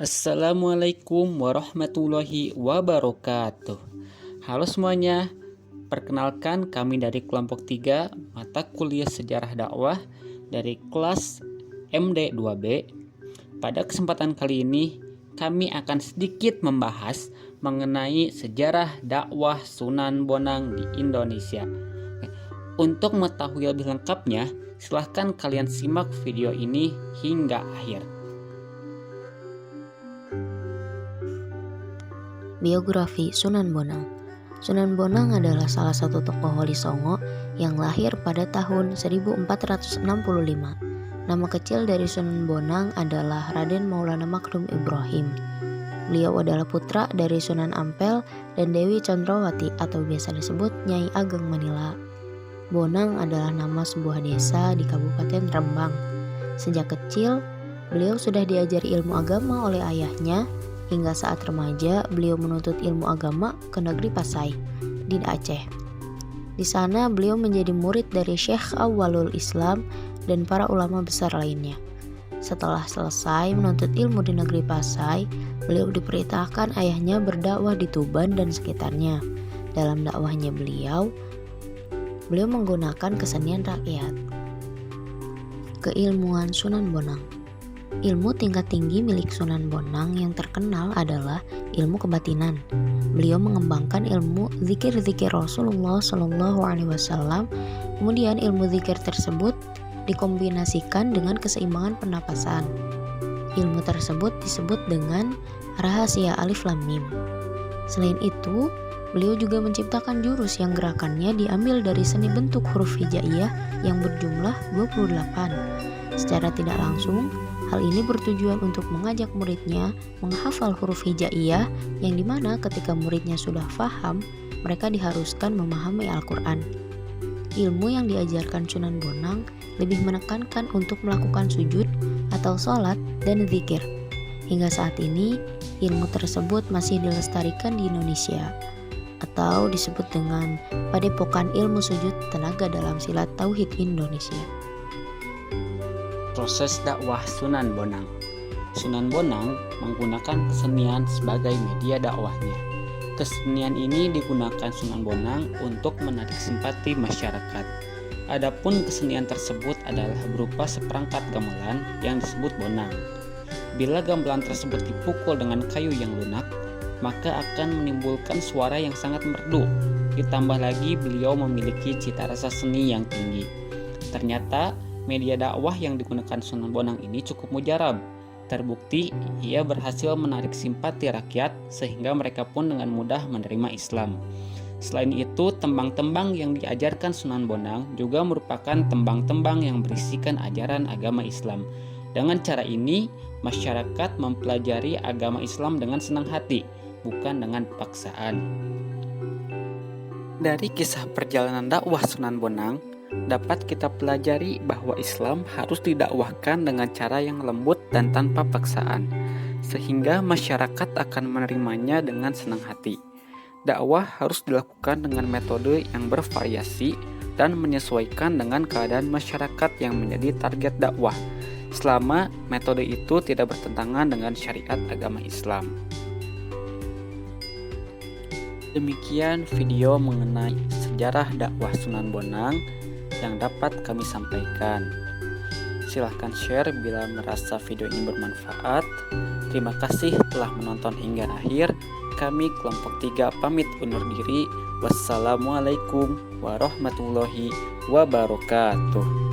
Assalamualaikum warahmatullahi wabarakatuh. Halo semuanya, perkenalkan kami dari kelompok 3 mata kuliah sejarah dakwah dari kelas MD2B. Pada kesempatan kali ini kami akan sedikit membahas mengenai sejarah dakwah Sunan Bonang di Indonesia. Untuk mengetahui lebih lengkapnya, silahkan kalian simak video ini hingga akhir. Biografi Sunan Bonang. Sunan Bonang adalah salah satu tokoh Wali Songo yang lahir pada tahun 1465. Nama kecil dari Sunan Bonang adalah Raden Maulana Maklum Ibrahim. Beliau adalah putra dari Sunan Ampel dan Dewi Condrowati atau biasa disebut Nyai Ageng Manila. Bonang adalah nama sebuah desa di Kabupaten Rembang. Sejak kecil, beliau sudah diajari ilmu agama oleh ayahnya. Hingga saat remaja, beliau menuntut ilmu agama ke negeri Pasai di Aceh. Di sana beliau menjadi murid dari Syekh Awwalul Islam dan para ulama besar lainnya. Setelah selesai menuntut ilmu di negeri Pasai, beliau diperintahkan ayahnya berdakwah di Tuban dan sekitarnya. Dalam dakwahnya beliau menggunakan kesenian rakyat. Keilmuan Sunan Bonang. Ilmu tingkat tinggi milik Sunan Bonang yang terkenal adalah ilmu kebatinan. Beliau mengembangkan ilmu zikir-zikir Rasulullah SAW. Kemudian ilmu zikir tersebut dikombinasikan dengan keseimbangan pernapasan. Ilmu tersebut disebut dengan rahasia Alif Lam Mim. Selain itu, beliau juga menciptakan jurus yang gerakannya diambil dari seni bentuk huruf hijaiyah yang berjumlah 28. Secara tidak langsung, hal ini bertujuan untuk mengajak muridnya menghafal huruf hijaiyah yang dimana ketika muridnya sudah paham, mereka diharuskan memahami Al-Quran. Ilmu yang diajarkan Sunan Bonang lebih menekankan untuk melakukan sujud atau sholat dan zikir. Hingga saat ini, ilmu tersebut masih dilestarikan di Indonesia atau disebut dengan Padepokan Ilmu Sujud Tenaga Dalam Silat Tauhid Indonesia. Proses dakwah Sunan Bonang. Sunan Bonang menggunakan kesenian sebagai media dakwahnya. Kesenian ini digunakan Sunan Bonang untuk menarik simpati masyarakat. Adapun kesenian tersebut adalah berupa seperangkat gamelan yang disebut bonang. Bila gamelan tersebut dipukul dengan kayu yang lunak, maka akan menimbulkan suara yang sangat merdu. Ditambah lagi beliau memiliki cita rasa seni yang tinggi. Ternyata media dakwah yang digunakan Sunan Bonang ini cukup mujarab. Terbukti ia berhasil menarik simpati rakyat sehingga mereka pun dengan mudah menerima Islam. Selain itu, tembang-tembang yang diajarkan Sunan Bonang juga merupakan tembang-tembang yang berisikan ajaran agama Islam. Dengan cara ini, masyarakat mempelajari agama Islam dengan senang hati, bukan dengan paksaan. Dari kisah perjalanan dakwah Sunan Bonang, dapat kita pelajari bahwa Islam harus didakwahkan dengan cara yang lembut dan tanpa paksaan, sehingga masyarakat akan menerimanya dengan senang hati. Dakwah harus dilakukan dengan metode yang bervariasi dan menyesuaikan dengan keadaan masyarakat yang menjadi target dakwah, selama metode itu tidak bertentangan dengan syariat agama Islam. Demikian video mengenai sejarah dakwah Sunan Bonang yang dapat kami sampaikan. Silahkan share bila merasa video ini bermanfaat. Terima kasih telah menonton hingga akhir. Kami kelompok 3 pamit undur diri. Wassalamualaikum warahmatullahi wabarakatuh.